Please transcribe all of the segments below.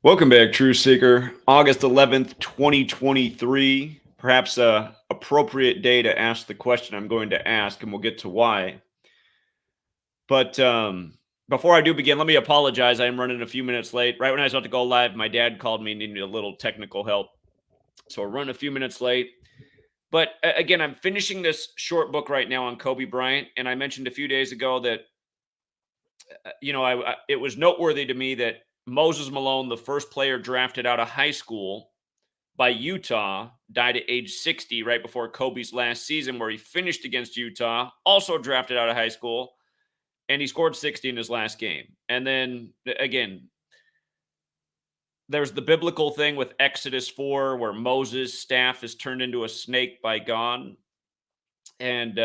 Welcome back, True Seeker. August 11th, 2023. Perhaps a appropriate day to ask the question I'm going to ask, and we'll get to why. But before I do begin, let me apologize. I am running a few minutes late. Right when I was about to go live, my dad called me and needed a little technical help. So we're running a few minutes late. But again, I'm finishing this short book right now on Kobe Bryant. And I mentioned a few days ago that it was noteworthy to me that Moses Malone, the first player drafted out of high school by Utah, died at age 60 right before Kobe's last season, where he finished against Utah, also drafted out of high school, and he scored 60 in his last game. And then again, there's the biblical thing with Exodus 4, where Moses' staff is turned into a snake by God. And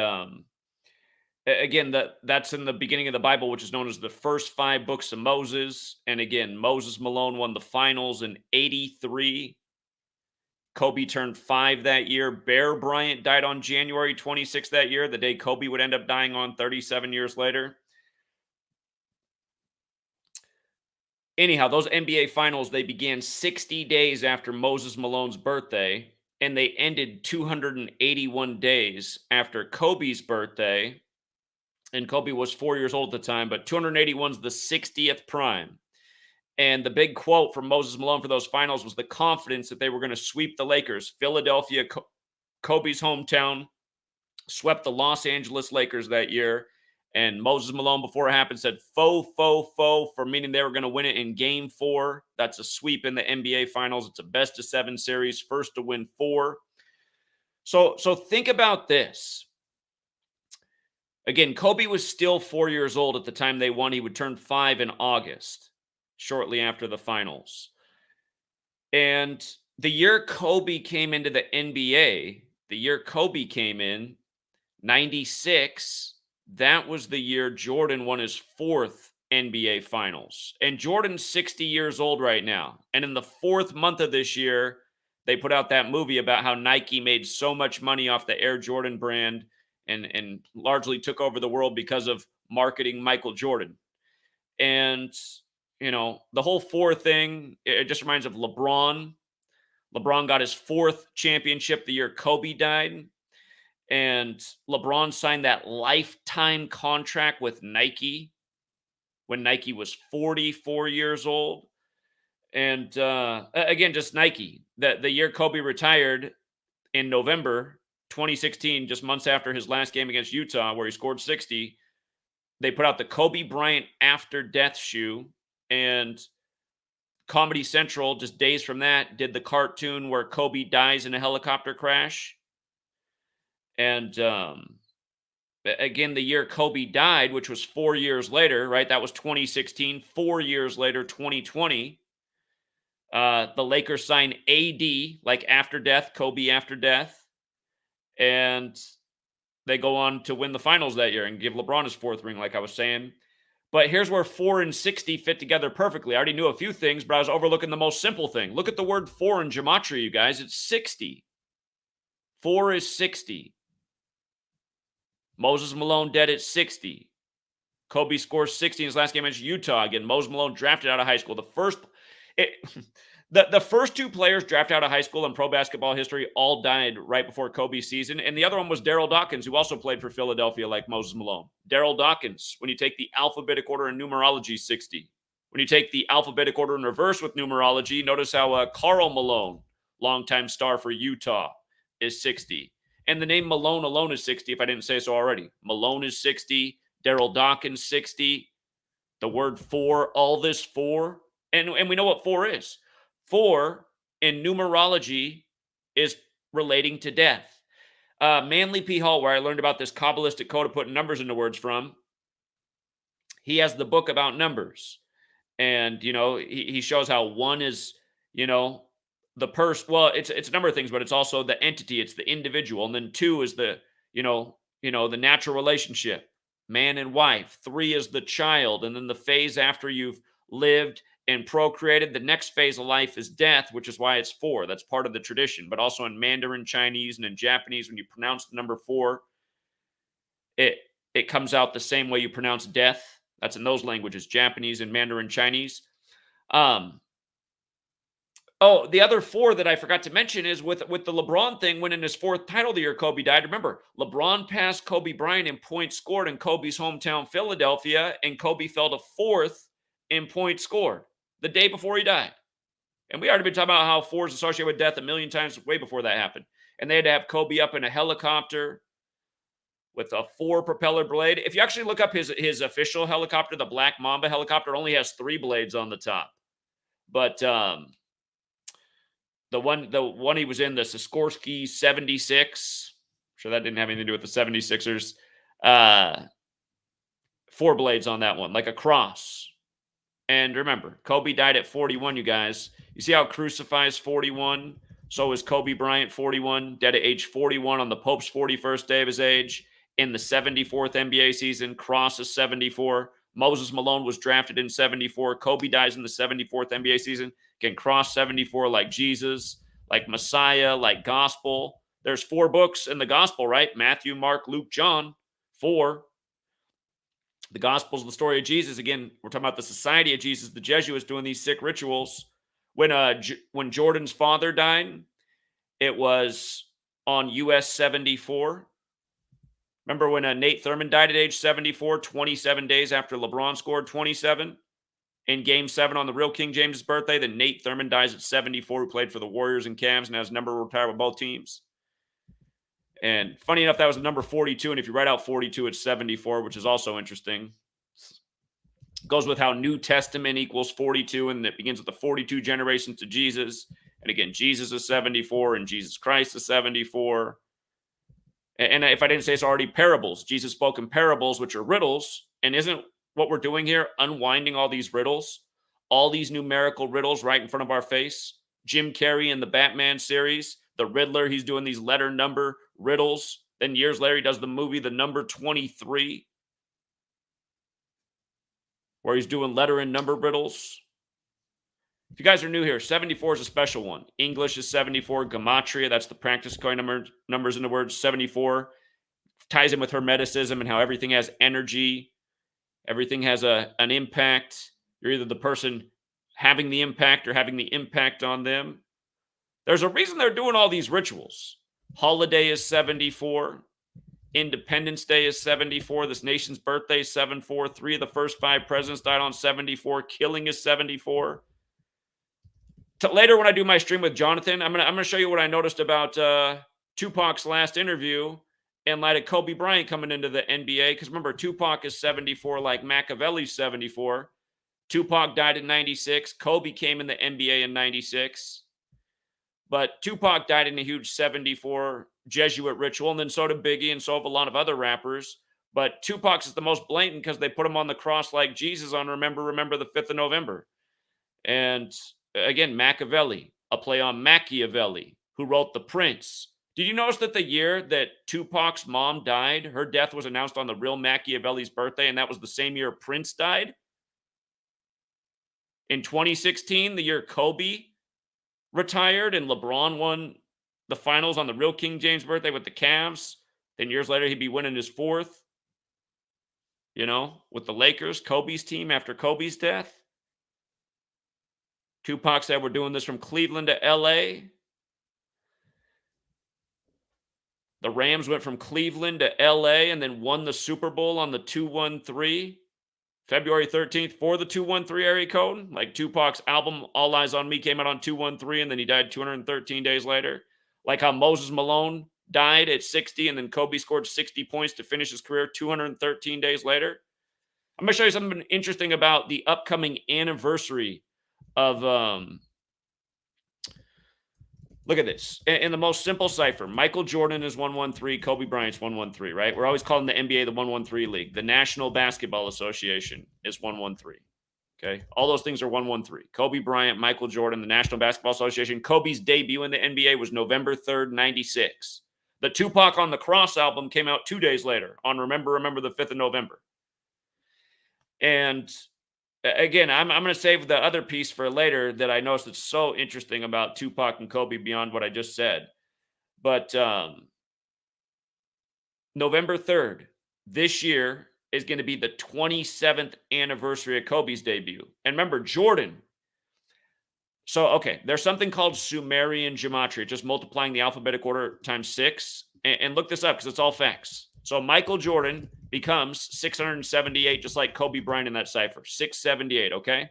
again, that's in the beginning of the Bible, which is known as the first 5 books of Moses. And again, Moses Malone won the finals in 83. Kobe turned 5 that year. Bear Bryant died on January 26th that year, the day Kobe would end up dying on 37 years later. Anyhow, those NBA finals, they began 60 days after Moses Malone's birthday, and they ended 281 days after Kobe's birthday. And Kobe was 4 years old at the time, but 281 is the 60th prime. And the big quote from Moses Malone for those finals was the confidence that they were going to sweep the Lakers. Philadelphia, Kobe's hometown, swept the Los Angeles Lakers that year. And Moses Malone, before it happened, said, faux, for meaning they were going to win it in game 4. That's a sweep in the NBA finals. It's a best of 7 series, first to win 4. So think about this. Again, Kobe was still 4 years old at the time they won. He would turn 5 in August, shortly after the finals. And the year Kobe came into the NBA, the year Kobe came in, 96, that was the year Jordan won his 4th NBA Finals. And Jordan's 60 years old right now. And in the 4th month of this year, they put out that movie about how Nike made so much money off the Air Jordan brand and largely took over the world because of marketing Michael Jordan. And, the whole 4 thing, it just reminds of LeBron. LeBron got his 4th championship the year Kobe died. And LeBron signed that lifetime contract with Nike when Nike was 44 years old. And again, just Nike. The year Kobe retired in November 2016, just months after his last game against Utah, where he scored 60, they put out the Kobe Bryant After Death shoe. And Comedy Central, just days from that, did the cartoon where Kobe dies in a helicopter crash. And again, the year Kobe died, which was 4 years later, right? That was 2016. 4 years later, 2020, the Lakers signed AD, like after death, Kobe after death. And they go on to win the finals that year and give LeBron his 4th ring, like I was saying. But here's where 4 and 60 fit together perfectly. I already knew a few things, but I was overlooking the most simple thing. Look at the word 4 in gematria, you guys. It's 60. 4 is 60. Moses Malone dead at 60. Kobe scores 60 in his last game against Utah. Again, Moses Malone drafted out of high school. The first 2 players drafted out of high school in pro basketball history all died right before Kobe's season. And the other one was Darryl Dawkins, who also played for Philadelphia like Moses Malone. Darryl Dawkins, when you take the alphabetic order in numerology, 60. When you take the alphabetic order in reverse with numerology, notice how Karl Malone, longtime star for Utah, is 60. And the name Malone alone is 60, if I didn't say so already. Malone is 60. Darryl Dawkins, 60. The word 4, all this 4. And we know what 4 is. 4 in numerology is relating to death. Manly P. Hall, where I learned about this Kabbalistic code of putting numbers into words from, he has the book about numbers. And, he shows how 1 is, the person. Well, it's a number of things, but it's also the entity, it's the individual. And then 2 is the, the natural relationship, man and wife. 3 is the child. And then the phase after you've lived and procreated, the next phase of life is death, which is why it's 4. That's part of the tradition. But also in Mandarin Chinese and in Japanese, when you pronounce the number 4, it comes out the same way you pronounce death. That's in those languages, Japanese and Mandarin Chinese. Oh, the other four that I forgot to mention is with the LeBron thing, winning his fourth title the year Kobe died. Remember, LeBron passed Kobe Bryant in points scored in Kobe's hometown, Philadelphia, and Kobe fell to fourth in points scored the day before he died. And we already been talking about how four is associated with death a million times way before that happened. And they had to have Kobe up in a helicopter with a four propeller blade. If you actually look up his official helicopter, the Black Mamba helicopter, only has three blades on the top. But the one he was in, the Sikorsky 76. I'm sure that didn't have anything to do with the 76ers. Four blades on that one, like a cross. And remember, Kobe died at 41, you guys. You see how crucifies 41? So is Kobe Bryant 41, dead at age 41 on the Pope's 41st day of his age. In the 74th NBA season, Cross is 74. Moses Malone was drafted in 74. Kobe dies in the 74th NBA season. Can Cross 74 like Jesus, like Messiah, like Gospel. There's four books in the Gospel, right? Matthew, Mark, Luke, John. Four. The Gospel's the story of Jesus. Again, we're talking about the Society of Jesus, the Jesuits doing these sick rituals. When Jordan's father died, it was on US 74. Remember when Nate Thurmond died at age 74, 27 days after LeBron scored 27 in Game 7 on the real King James' birthday? Then Nate Thurmond dies at 74, who played for the Warriors and Cavs and has number retired with both teams. And funny enough, that was the number 42. And if you write out 42, it's 74, which is also interesting. Goes with how New Testament equals 42, and it begins with the 42 generations to Jesus. And again, Jesus is 74, and Jesus Christ is 74. And if I didn't say it's already parables. Jesus spoke in parables, which are riddles. And isn't what we're doing here unwinding all these riddles? All these numerical riddles right in front of our face? Jim Carrey in the Batman series, the Riddler, he's doing these letter number riddles. Then years later, he does the movie The Number 23, where he's doing letter and number riddles. If you guys are new here, 74 is a special one. English is 74. Gematria, that's the practice coin numbers in the words. 74 ties in with Hermeticism and how everything has energy. Everything has an impact. You're either the person having the impact or having the impact on them. There's a reason they're doing all these rituals. Holiday is 74. Independence Day is 74. This nation's birthday is 74. 3 of the first 5 presidents died on 74. Killing is 74. Later, when I do my stream with Jonathan, I'm gonna show you what I noticed about Tupac's last interview in light of Kobe Bryant coming into the NBA. Because remember, Tupac is 74, like Machiavelli's 74. Tupac died in 96. Kobe came in the NBA in 96. But Tupac died in a huge 74 Jesuit ritual, and then so did Biggie, and so have a lot of other rappers. But Tupac's is the most blatant because they put him on the cross like Jesus on Remember the 5th of November. And again, Machiavelli, a play on Machiavelli, who wrote The Prince. Did you notice that the year that Tupac's mom died, her death was announced on the real Machiavelli's birthday, and that was the same year Prince died? In 2016, the year Kobe retired and LeBron won the finals on the real King James birthday with the Cavs. Then years later, he'd be winning his fourth, with the Lakers, Kobe's team after Kobe's death. Tupac said, we're doing this from Cleveland to LA. The Rams went from Cleveland to LA and then won the Super Bowl on the 213, February 13th, for the 213 area code. Like Tupac's album, All Eyes on Me, came out on 213, and then he died 213 days later. Like how Moses Malone died at 60, and then Kobe scored 60 points to finish his career 213 days later. I'm going to show you something interesting about the upcoming anniversary of look at this. In the most simple cipher, Michael Jordan is 113, Kobe Bryant's 113, right? We're always calling the NBA the 113 league. The National Basketball Association is 113. Okay? All those things are 113. Kobe Bryant, Michael Jordan, the National Basketball Association. Kobe's debut in the NBA was November 3rd, 96. The Tupac on the Cross album came out 2 days later on Remember the 5th of November. And again, I'm going to save the other piece for later that I noticed that's so interesting about Tupac and Kobe beyond what I just said. But November 3rd, this year, is going to be the 27th anniversary of Kobe's debut. And remember, Jordan So, okay, there's something called Sumerian gematria, just multiplying the alphabetic order times 6. And look this up because it's all facts. So, Michael Jordan becomes 678, just like Kobe Bryant in that cipher. 678, okay?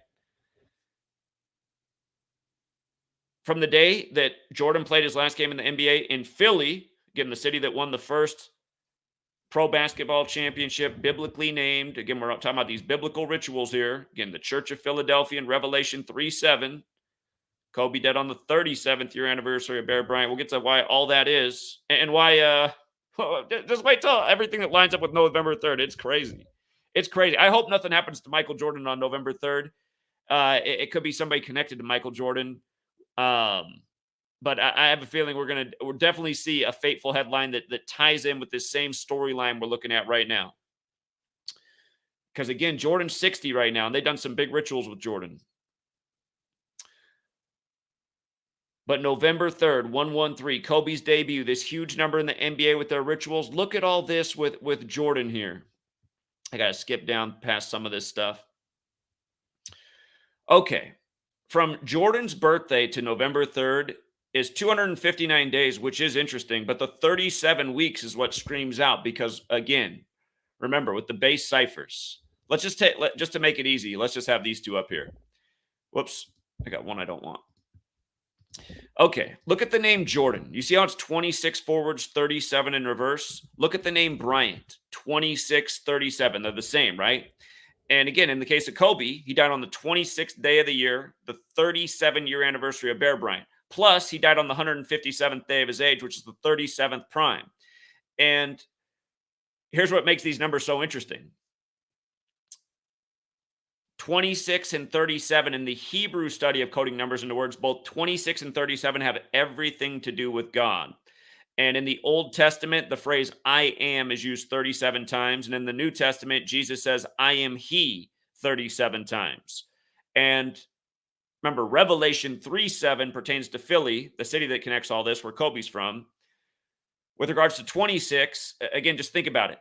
From the day that Jordan played his last game in the NBA in Philly, again, the city that won the first pro basketball championship, biblically named. Again, we're talking about these biblical rituals here. Again, the Church of Philadelphia in Revelation 3:7. Kobe dead on the 37th year anniversary of Bear Bryant. We'll get to why all that is and why. Just wait till everything that lines up with November 3rd. It's crazy. It's crazy. I hope nothing happens to Michael Jordan on November 3rd. It could be somebody connected to Michael Jordan. But I have a feeling we'll definitely see a fateful headline that ties in with this same storyline we're looking at right now. Because again, Jordan's 60 right now, and they've done some big rituals with Jordan. But November 3rd, 113, Kobe's debut, this huge number in the NBA with their rituals. Look at all this with Jordan here. I got to skip down past some of this stuff. Okay. From Jordan's birthday to November 3rd is 259 days, which is interesting, but the 37 weeks is what screams out because, again, remember, with the base ciphers, let's just take, just to make it easy, let's just have these two up here. Whoops, I got one I don't want. Okay, look at the name Jordan. You see how it's 26 forwards, 37 in reverse? Look at the name Bryant, 26, 37. They're the same, right? And again, in the case of Kobe, he died on the 26th day of the year, the 37-year anniversary of Bear Bryant. Plus, he died on the 157th day of his age, which is the 37th prime. And here's what makes these numbers so interesting. 26 and 37 in the Hebrew study of coding numbers into words, both 26 and 37 have everything to do with God. And in the Old Testament, the phrase I am is used 37 times. And in the New Testament, Jesus says, I am he 37 times. And remember, Revelation 3:7 pertains to Philly, the city that connects all this, where Kobe's from. With regards to 26, again, just think about it.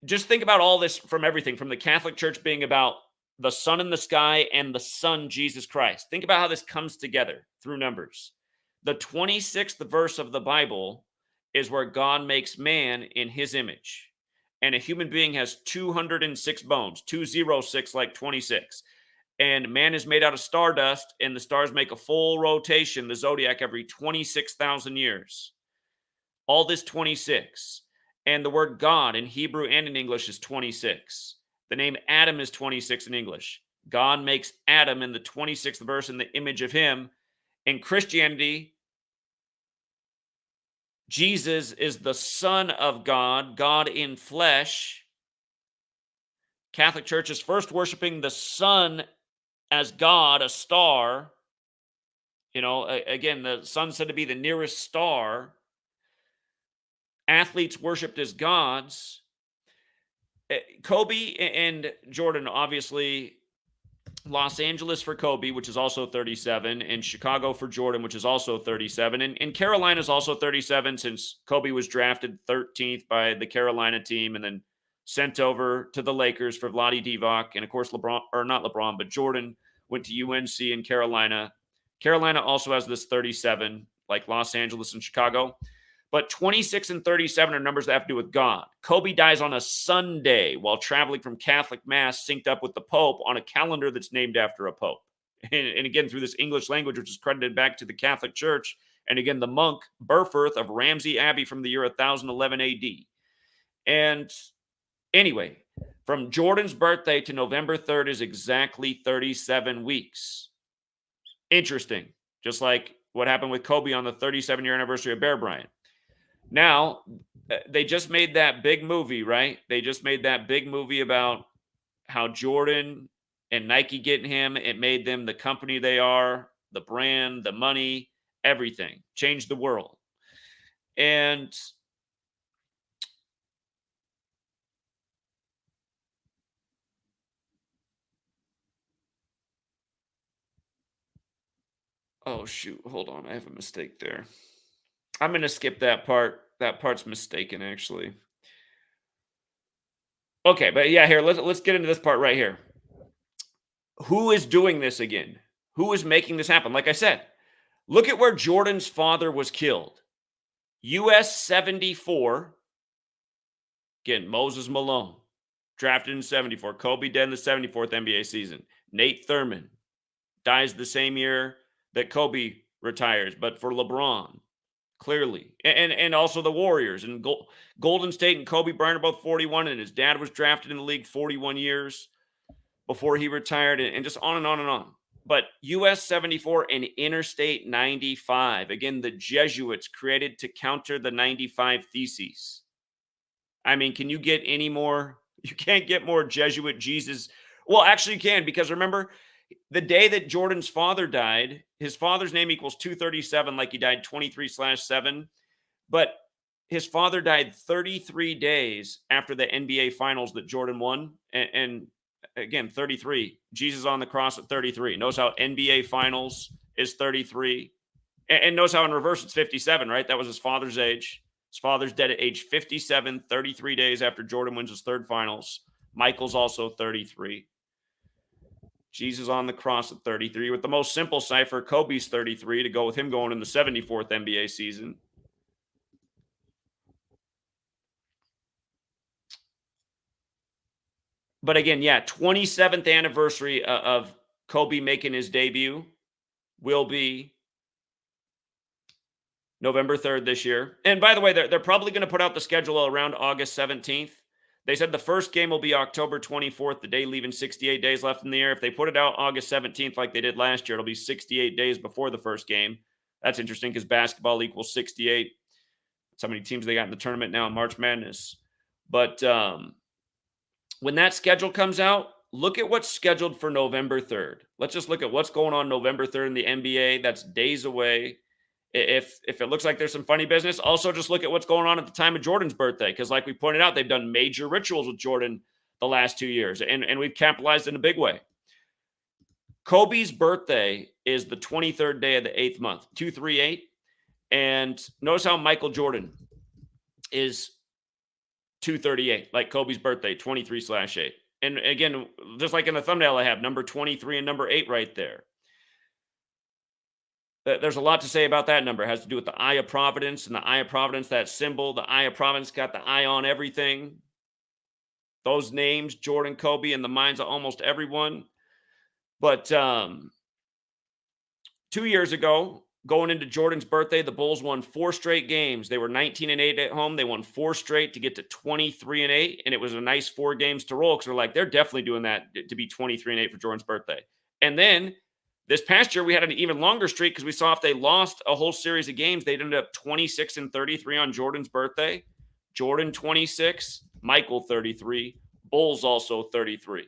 Just think about all this from everything, from the Catholic Church being about the sun in the sky and the Son, Jesus Christ. Think about how this comes together through numbers. The 26th verse of the Bible is where God makes man in his image. And a human being has 206 bones, 206 like 26. And man is made out of stardust, and the stars make a full rotation, the zodiac, every 26,000 years. All this 26. And the word God in Hebrew and in English is 26. The name Adam is 26 in English. God makes Adam in the 26th verse in the image of him. In Christianity, Jesus is the Son of God, God in flesh. Catholic Church is first worshiping the sun as God, a star. You know, again, the sun's said to be the nearest star. Athletes worshipped as gods. Kobe and Jordan, obviously, Los Angeles for Kobe, which is also 37, and Chicago for Jordan, which is also 37. And Carolina is also 37 since Kobe was drafted 13th by the Carolina team and then sent over to the Lakers for Vlade Divac. And of course, LeBron, or not LeBron, but Jordan went to UNC in Carolina. Carolina also has this 37, like Los Angeles and Chicago. But 26 and 37 are numbers that have to do with God. Kobe dies on a Sunday while traveling from Catholic Mass synced up with the Pope on a calendar that's named after a Pope. And again, through this English language, which is credited back to the Catholic Church. And again, the monk Burfirth of Ramsey Abbey from the year 1011 AD. And anyway, from Jordan's birthday to November 3rd is exactly 37 weeks. Interesting. Just like what happened with Kobe on the 37-year anniversary of Bear Bryant. Now, they just made that big movie, right? They just made that big movie about how Jordan and Nike getting him, it made them the company they are, the brand, the money, everything. Changed the world. And oh, shoot. Hold on. I have a mistake there. I'm going to skip that part. That part's mistaken, actually. Okay, but yeah, here, let's get into this part right here. Who is doing this again? Who is making this happen? Like I said, look at where Jordan's father was killed. US 74. Again, Moses Malone, drafted in 74. Kobe dead in the 74th NBA season. Nate Thurman dies the same year that Kobe retires, but for LeBron, clearly. And also the Warriors and Golden State and Kobe Bryant are both 41, and his dad was drafted in the league 41 years before he retired, and just on and on and on. But US 74 and Interstate 95. Again, the Jesuits created to counter the 95 Theses. I mean, can you get any more? You can't get more Jesuit Jesus. Well, actually, you can, because remember, the day that Jordan's father died, his father's name equals 237, like he died 23/7. But his father died 33 days after the NBA finals that Jordan won. And again, 33. Jesus on the cross at 33. Knows how NBA finals is 33. And knows how in reverse it's 57, right? That was his father's age. His father's dead at age 57, 33 days after Jordan wins his third finals. Michael's also 33. Jesus on the cross at 33. With the most simple cipher, Kobe's 33 to go with him going in the 74th NBA season. But again, yeah, 27th anniversary of Kobe making his debut will be November 3rd this year. And by the way, they're probably going to put out the schedule around August 17th. They said the first game will be October 24th, the day leaving 68 days left in the year. If they put it out August 17th like they did last year, it'll be 68 days before the first game. That's interesting because basketball equals 68. That's how many teams they got in the tournament now in March Madness. But when that schedule comes out, look at what's scheduled for November 3rd. Let's just look at what's going on November 3rd in the NBA. That's days away. If it looks like there's some funny business, also just look at what's going on at the time of Jordan's birthday. Because like we pointed out, they've done major rituals with Jordan the last 2 years, and we've capitalized in a big way. Kobe's birthday is the 23rd day of the 8th month, 238. And notice how Michael Jordan is 238, like Kobe's birthday, 23/8. And again, just like in the thumbnail I have, number 23 and number 8 right there. There's a lot to say about that number. It has to do with the Eye of Providence, and the Eye of Providence, that symbol, the Eye of Providence got the eye on everything. Those names, Jordan, Kobe, in the minds of almost everyone. But 2 years ago, going into Jordan's birthday, the Bulls won 4 straight games. They were 19-8 at home. They won 4 straight to get to 23-8, and it was a nice 4 games to roll because we're like, they're definitely doing that to be 23-8 for Jordan's birthday. And then this past year, we had an even longer streak because we saw if they lost a whole series of games, they'd end up 26-33 on Jordan's birthday. Jordan 26, Michael 33, Bulls also 33.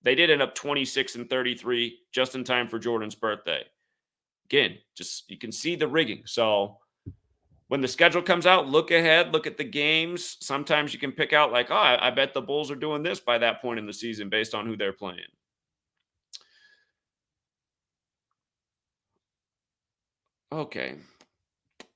They did end up 26-33 just in time for Jordan's birthday. Again, just you can see the rigging. So when the schedule comes out, look ahead, look at the games. Sometimes you can pick out like, oh, I bet the Bulls are doing this by that point in the season based on who they're playing. Okay.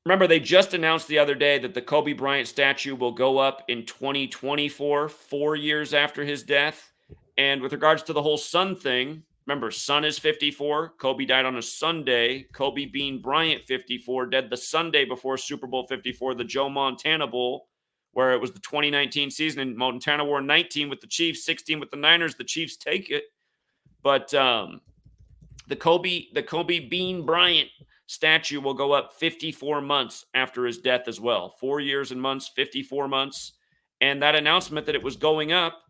Remember, they just announced the other day that the Kobe Bryant statue will go up in 2024, 4 years after his death. And with regards to the whole son thing, remember, son is 54. Kobe died on a Sunday. Kobe Bean Bryant, 54, dead the Sunday before Super Bowl 54, the Joe Montana Bowl, where it was the 2019 season, and Montana wore 19 with the Chiefs, 16 with the Niners. The Chiefs take it. But the Kobe Bean Bryant statue will go up 54 months after his death as well. 4 years and months, 54 months. And that announcement that it was going up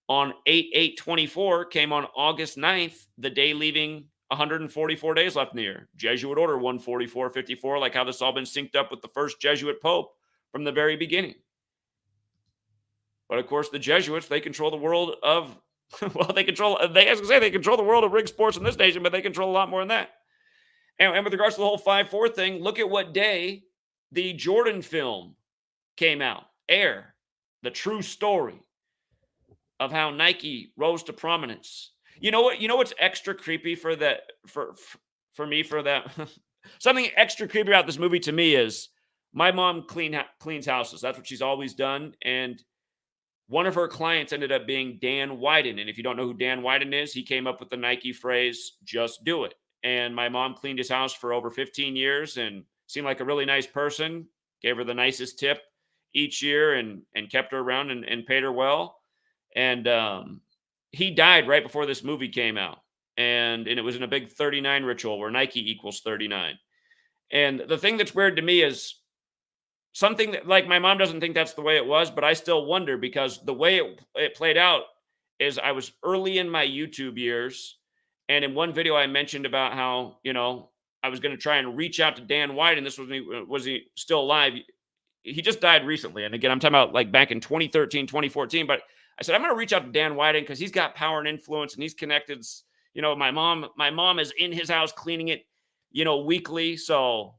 on 8/8/24 came on August 9th, the day leaving 144 days left in the year. Jesuit order 144/54, like how this all been synced up with the first Jesuit Pope from the very beginning. But of course, the Jesuits, they control the world of, well, they control the world of rig sports in this nation, but they control a lot more than that. And with regards to the whole 5-4 thing, look at what day the Jordan film came out. Air, the true story of how Nike rose to prominence. You know what? You know what's extra creepy for that for me for that something extra creepy about this movie to me is my mom cleans houses. That's what she's always done. And One of her clients ended up being Dan Wyden. And if you don't know who Dan Wyden is, he came up with the Nike phrase, just do it. And my mom cleaned his house for over 15 years and seemed like a really nice person, gave her the nicest tip each year and kept her around and paid her well. And he died right before this movie came out. And it was in a big 39 ritual where Nike equals 39. And the thing that's weird to me is something that, like, my mom doesn't think that's the way it was, but I still wonder because the way it played out is I was early in my YouTube years, and in one video I mentioned about how, I was gonna try and reach out to Dan White, and this was he still alive? He just died recently, and again, I'm talking about, like, back in 2013, 2014, but I said, "I'm gonna reach out to Dan Whiting because he's got power and influence, and he's connected." My mom is in his house cleaning it, weekly, so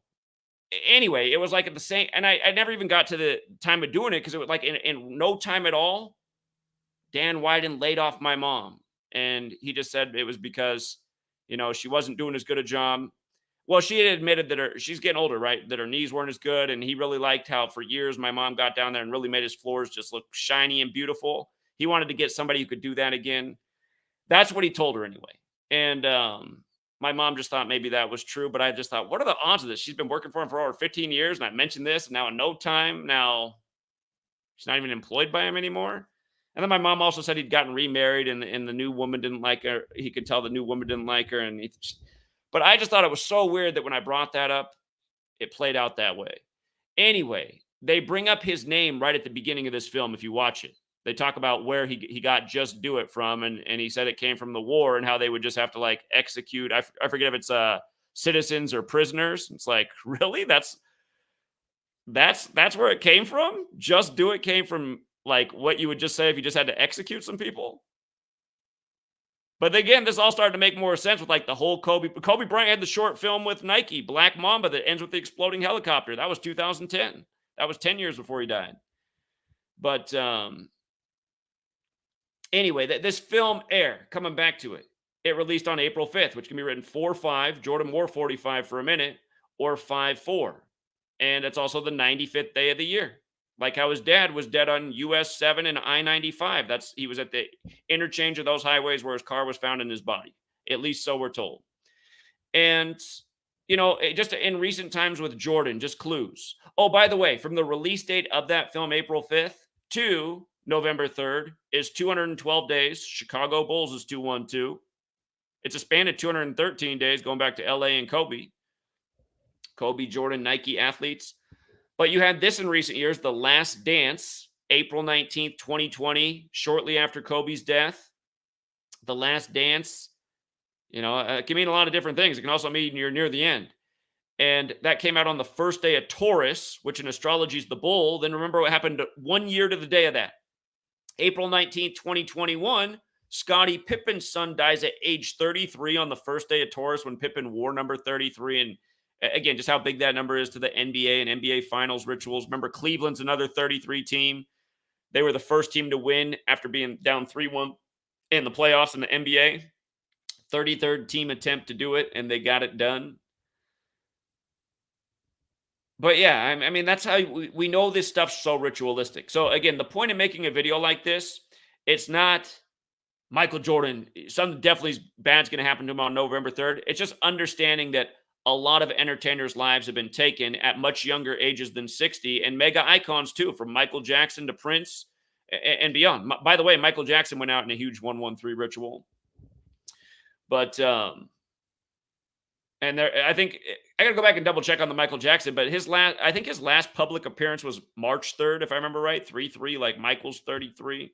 anyway, it was like at the same, and I never even got to the time of doing it because it was like in no time at all, Dan Wyden laid off my mom. And he just said it was because, she wasn't doing as good a job. Well, she had admitted that she's getting older, right? That her knees weren't as good. And he really liked how for years my mom got down there and really made his floors just look shiny and beautiful. He wanted to get somebody who could do that again. That's what he told her anyway. And my mom just thought maybe that was true, but I just thought, what are the odds of this? She's been working for him for over 15 years, and I mentioned this, and now in no time, now she's not even employed by him anymore. And then my mom also said he'd gotten remarried, and the new woman didn't like her. He could tell the new woman didn't like her, but I just thought it was so weird that when I brought that up, it played out that way. Anyway, they bring up his name right at the beginning of this film. If you watch it, they talk about where he got "just do it" from, and he said it came from the war and how they would just have to like execute. I forget if it's citizens or prisoners. It's like, really, that's where it came from. "Just do it" came from like what you would just say if you just had to execute some people. But again, this all started to make more sense with like the whole Kobe Bryant had the short film with Nike, Black Mamba, that ends with the exploding helicopter. That was 2010. That was 10 years before he died. But anyway, this film Air, coming back to it, it released on April 5th, which can be written 4-5. Jordan wore 45 for a minute, or 5-4. And it's also the 95th day of the year. Like how his dad was dead on US 7 and I-95. He was at the interchange of those highways where his car was found in his body. At least so we're told. And, just in recent times with Jordan, just clues. Oh, by the way, from the release date of that film, April 5th, to November 3rd is 212 days. Chicago Bulls is 212. It's a span of 213 days going back to LA and Kobe. Kobe, Jordan, Nike athletes. But you had this in recent years, The Last Dance, April 19th, 2020, shortly after Kobe's death. The Last Dance, it can mean a lot of different things. It can also mean you're near the end. And that came out on the first day of Taurus, which in astrology is the bull. Then remember what happened 1 year to the day of that. April 19th, 2021, Scottie Pippen's son dies at age 33 on the first day of Taurus when Pippen wore number 33. And again, just how big that number is to the NBA and NBA Finals rituals. Remember, Cleveland's another 33 team. They were the first team to win after being down 3-1 in the playoffs in the NBA. 33rd team attempt to do it, and they got it done. But yeah, I mean, that's how we know this stuff's so ritualistic. So again, the point of making a video like this, it's not Michael Jordan, something definitely bad's going to happen to him on November 3rd. It's just understanding that a lot of entertainers' lives have been taken at much younger ages than 60, and mega icons too, from Michael Jackson to Prince and beyond. By the way, Michael Jackson went out in a huge 113 ritual. But and there, I think I got to go back and double check on the Michael Jackson, but I think his last public appearance was March 3rd, if I remember right, 3-3, like Michael's 33.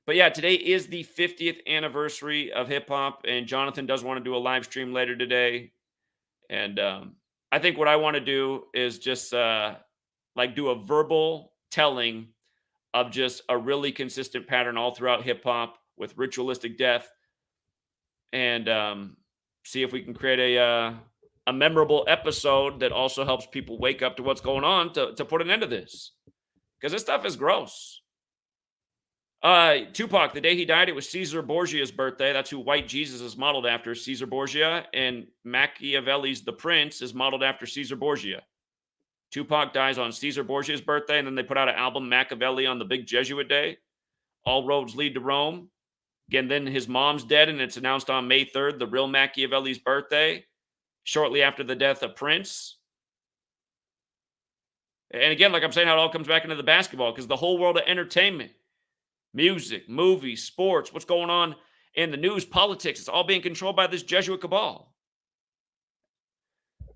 But yeah, today is the 50th anniversary of hip hop, and Jonathan does want to do a live stream later today. And I think what I want to do is just like do a verbal telling of just a really consistent pattern all throughout hip hop with ritualistic death, and see if we can create a memorable episode that also helps people wake up to what's going on to put an end to this, because this stuff is gross. Tupac, the day he died, it was Caesar Borgia's birthday. That's who White Jesus is modeled after, Caesar Borgia. And Machiavelli's The Prince is modeled after Caesar Borgia. Tupac dies on Caesar Borgia's birthday, and then they put out an album, Machiavelli, on the big Jesuit day. All roads lead to Rome. Again, then his mom's dead, and it's announced on May 3rd, the real Machiavelli's birthday, shortly after the death of Prince. And again, like I'm saying, how it all comes back into the basketball, because the whole world of entertainment, music, movies, sports, what's going on in the news, politics, it's all being controlled by this Jesuit cabal.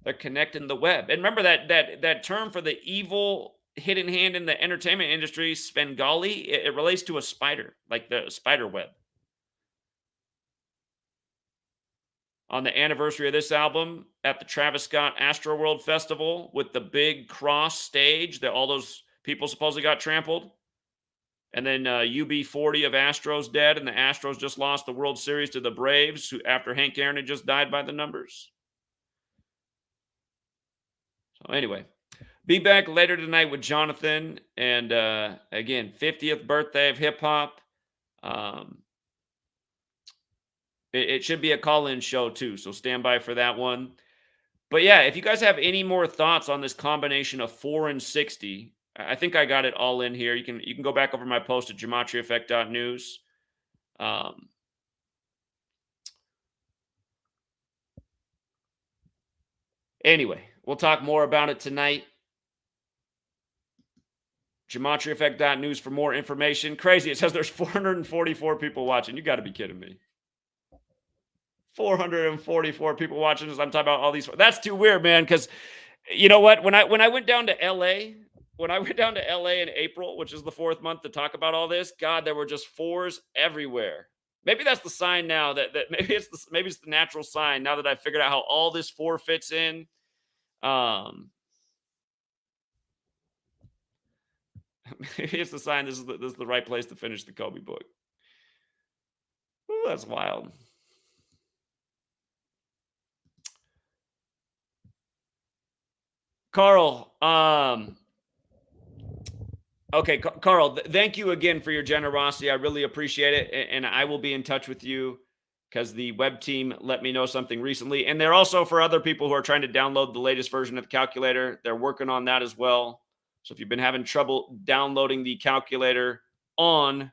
They're connecting the web. And remember that term for the evil hidden hand in the entertainment industry, Svengali, it relates to a spider, like the spider web. On the anniversary of this album at the Travis Scott Astroworld Festival with the big cross stage that all those people supposedly got trampled. And then UB40 of Astros dead, and the Astros just lost the World Series to the Braves after Hank Aaron had just died by the numbers. So anyway, be back later tonight with Jonathan. And again, 50th birthday of hip hop. It should be a call-in show too, so stand by for that one. But yeah, if you guys have any more thoughts on this combination of 4 and 60, I think I got it all in here. You can go back over my post at GematriaEffect.news. Anyway, we'll talk more about it tonight. GematriaEffect.news for more information. Crazy, it says there's 444 people watching. You got to be kidding me. 444 people watching as I'm talking about all these. That's too weird, man, because you know what? When I went down to LA, in April, which is the 4th month, to talk about all this, God, there were just 4s everywhere. Maybe that's the sign now that maybe it's the natural sign now that I figured out how all this 4 fits in. Maybe it's the sign this is the right place to finish the Kobe book. Ooh, that's wild. Carl, okay, Carl, thank you again for your generosity. I really appreciate it. And I will be in touch with you because the web team let me know something recently. And they're also for other people who are trying to download the latest version of the calculator. They're working on that as well. So if you've been having trouble downloading the calculator on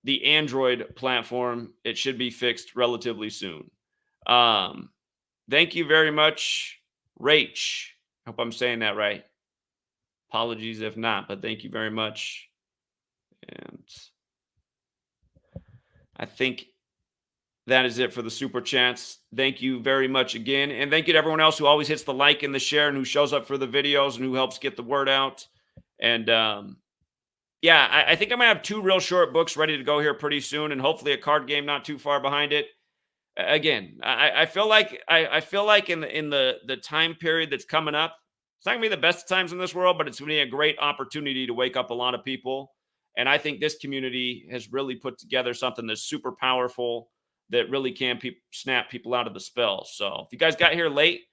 the Android platform, it should be fixed relatively soon. Thank you very much, Rach. Hope I'm saying that right. Apologies if not, but thank you very much. And I think that is it for the super chats. Thank you very much again. And thank you to everyone else who always hits the like and the share and who shows up for the videos and who helps get the word out. And yeah, I think I'm going to have 2 real short books ready to go here pretty soon, and hopefully a card game not too far behind it. Again, I feel like in the time period that's coming up, it's not going to be the best times in this world, but it's going to be a great opportunity to wake up a lot of people. And I think this community has really put together something that's super powerful that really can snap people out of the spell. So if you guys got here late,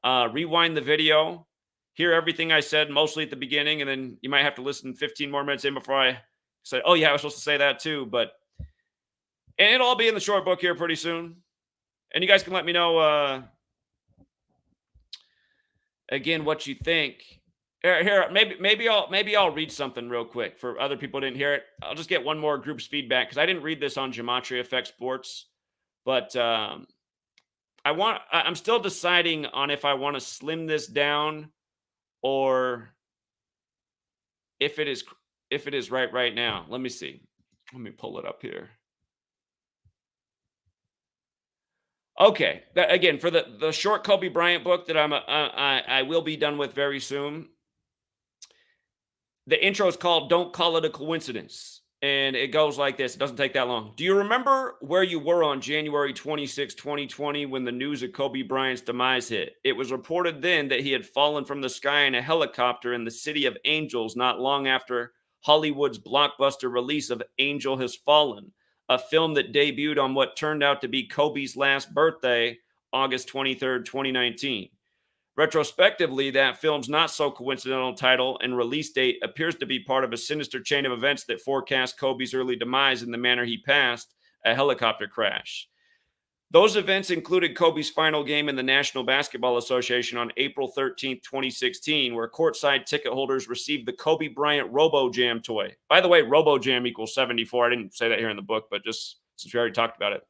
rewind the video, hear everything I said mostly at the beginning, and then you might have to listen 15 more minutes in before I say, oh yeah, I was supposed to say that too. But and it'll all be in the short book here pretty soon. And you guys can let me know again what you think. Here, maybe I'll read something real quick for other people who didn't hear it. I'll just get one more group's feedback because I didn't read this on Gematria Effect Sports, but I'm still deciding on if I want to slim this down or if it is right now. Let me see. Let me pull it up here. Okay, again, for the short Kobe Bryant book that I will be done with very soon. The intro is called "Don't Call It a Coincidence," and it goes like this. It doesn't take that long. Do you remember where you were on January 26, 2020, when the news of Kobe Bryant's demise hit? It was reported then that he had fallen from the sky in a helicopter in the city of Angels not long after Hollywood's blockbuster release of Angel Has Fallen, a film that debuted on what turned out to be Kobe's last birthday, August 23rd, 2019. Retrospectively, that film's not so coincidental title and release date appears to be part of a sinister chain of events that forecast Kobe's early demise in the manner he passed, a helicopter crash. Those events included Kobe's final game in the National Basketball Association on April 13th, 2016, where courtside ticket holders received the Kobe Bryant Robo Jam toy. By the way, Robo Jam equals 74. I didn't say that here in the book, but just since we already talked about it.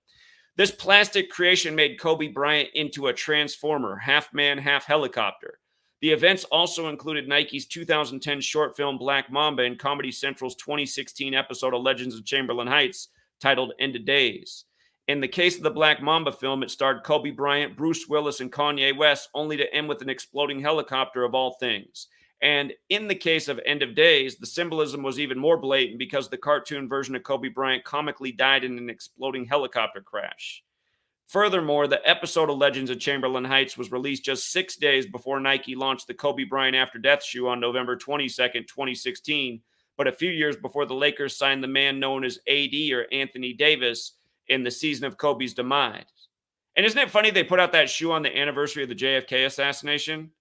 This plastic creation made Kobe Bryant into a transformer, half man, half helicopter. The events also included Nike's 2010 short film Black Mamba and Comedy Central's 2016 episode of Legends of Chamberlain Heights titled End of Days. In the case of the Black Mamba film, it starred Kobe Bryant, Bruce Willis, and Kanye West, only to end with an exploding helicopter of all things. And in the case of End of Days, the symbolism was even more blatant because the cartoon version of Kobe Bryant comically died in an exploding helicopter crash. Furthermore, the episode of Legends of Chamberlain Heights was released just 6 days before Nike launched the Kobe Bryant After Death shoe on November 22nd, 2016, but a few years before the Lakers signed the man known as AD or Anthony Davis in the season of Kobe's demise. And isn't it funny they put out that shoe on the anniversary of the JFK assassination?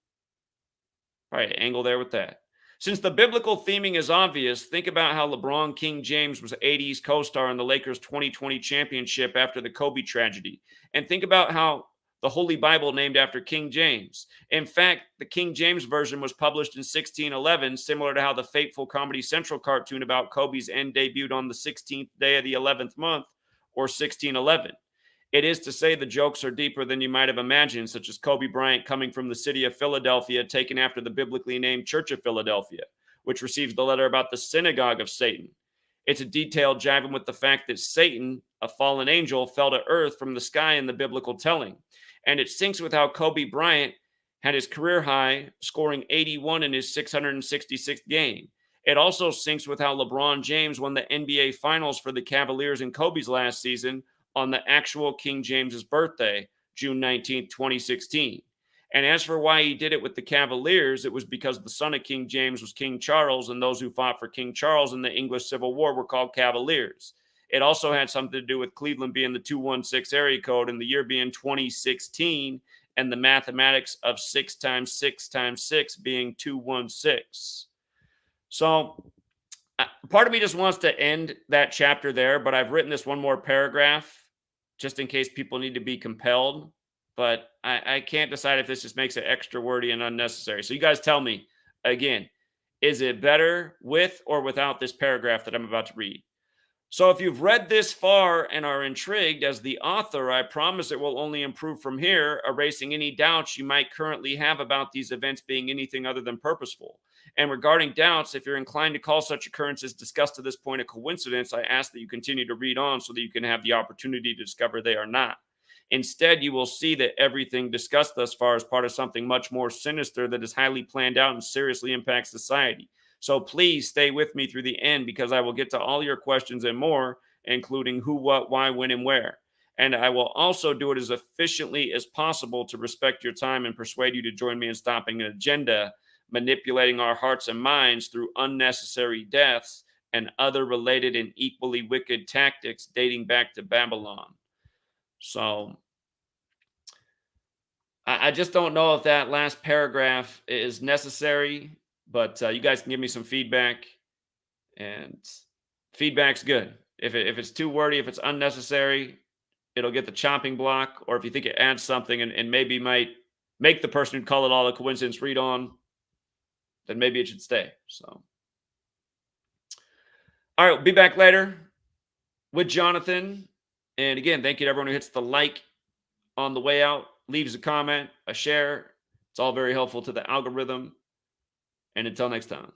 Probably angle there with that. Since the biblical theming is obvious, think about how LeBron King James was AD's co-star in the Lakers 2020 championship after the Kobe tragedy. And think about how the Holy Bible named after King James. In fact, the King James version was published in 1611, similar to how the fateful Comedy Central cartoon about Kobe's end debuted on the 16th day of the 11th month, or 1611. It is to say the jokes are deeper than you might have imagined, such as Kobe Bryant coming from the city of Philadelphia, taken after the biblically named Church of Philadelphia, which receives the letter about the synagogue of Satan. It's a detail jiving with the fact that Satan, a fallen angel, fell to earth from the sky in the biblical telling. And it syncs with how Kobe Bryant had his career high, scoring 81 in his 666th game. It also syncs with how LeBron James won the NBA Finals for the Cavaliers in Kobe's last season on the actual King James's birthday, June 19th, 2016. And as for why he did it with the Cavaliers, it was because the son of King James was King Charles, and those who fought for King Charles in the English Civil War were called Cavaliers. It also had something to do with Cleveland being the 216 area code and the year being 2016, and the mathematics of 6 times 6 times 6 being 216. So part of me just wants to end that chapter there, but I've written this one more paragraph just in case people need to be compelled. But I can't decide if this just makes it extra wordy and unnecessary. So you guys tell me, again, is it better with or without this paragraph that I'm about to read? So if you've read this far and are intrigued as the author, I promise it will only improve from here, erasing any doubts you might currently have about these events being anything other than purposeful. And regarding doubts, if you're inclined to call such occurrences discussed to this point a coincidence, I ask that you continue to read on so that you can have the opportunity to discover they are not. Instead, you will see that everything discussed thus far is part of something much more sinister that is highly planned out and seriously impacts society. So please stay with me through the end, because I will get to all your questions and more, including who, what, why, when, and where. And I will also do it as efficiently as possible to respect your time and persuade you to join me in stopping an agenda manipulating our hearts and minds through unnecessary deaths and other related and equally wicked tactics dating back to Babylon. So I just don't know if that last paragraph is necessary, but you guys can give me some feedback, and feedback's good. If it's too wordy, if it's unnecessary, it'll get the chopping block, or if you think it adds something and maybe might make the person who call it all a coincidence read on, then maybe it should stay. So, all right, we'll be back later with Jonathan. And again, thank you to everyone who hits the like on the way out, leaves a comment, a share. It's all very helpful to the algorithm. And until next time.